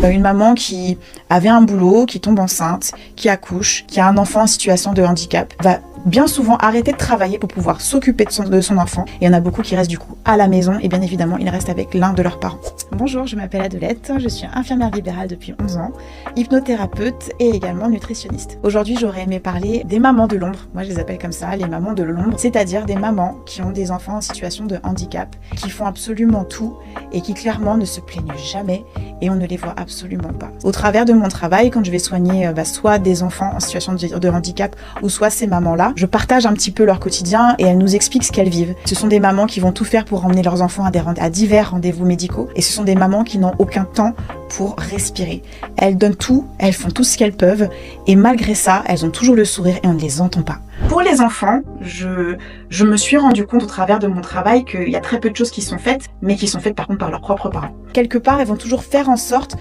Une maman qui avait un boulot, qui tombe enceinte, qui accouche, qui a un enfant en situation de handicap, va bien souvent arrêter de travailler pour pouvoir s'occuper de son enfant. Et il y en a beaucoup qui restent du coup à la maison et bien évidemment ils restent avec l'un de leurs parents. Bonjour, je m'appelle Adelette, je suis infirmière libérale depuis 11 ans, hypnothérapeute et également nutritionniste. Aujourd'hui j'aurais aimé parler des mamans de l'ombre, moi je les appelle comme ça, les mamans de l'ombre, c'est-à-dire des mamans qui ont des enfants en situation de handicap, qui font absolument tout et qui clairement ne se plaignent jamais et on ne les voit absolument pas. Au travers de mon travail, quand je vais soigner soit des enfants en situation de handicap ou soit ces mamans-là, je partage un petit peu leur quotidien et elles nous expliquent ce qu'elles vivent. Ce sont des mamans qui vont tout faire pour emmener leurs enfants à divers rendez-vous médicaux et ce sont des mamans qui n'ont aucun temps pour respirer. Elles donnent tout, elles font tout ce qu'elles peuvent et malgré ça, elles ont toujours le sourire et on ne les entend pas. Pour les enfants, je me suis rendu compte au travers de mon travail qu'il y a très peu de choses qui sont faites, mais qui sont faites par contre par leurs propres parents. Quelque part, elles vont toujours faire en sorte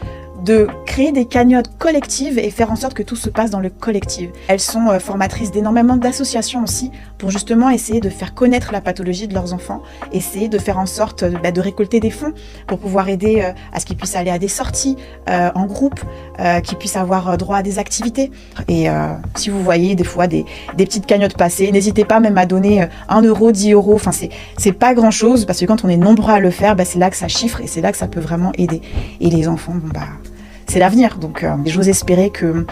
de créer des cagnottes collectives et faire en sorte que tout se passe dans le collectif. Elles sont formatrices d'énormément d'associations aussi pour justement essayer de faire connaître la pathologie de leurs enfants, essayer de faire en sorte de récolter des fonds pour pouvoir aider à ce qu'ils puissent aller à des sorties en groupe, qu'ils puissent avoir droit à des activités. Et si vous voyez des fois des petites cagnottes passer, n'hésitez pas même à donner 1 euro, 10 euros, enfin c'est pas grand chose parce que quand on est nombreux à le faire, c'est là que ça chiffre et c'est là que ça peut vraiment aider. Et les enfants, c'est l'avenir, donc j'ose espérer que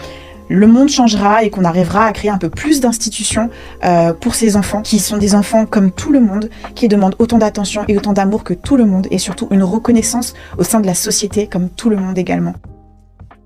le monde changera et qu'on arrivera à créer un peu plus d'institutions pour ces enfants qui sont des enfants comme tout le monde, qui demandent autant d'attention et autant d'amour que tout le monde et surtout une reconnaissance au sein de la société comme tout le monde également.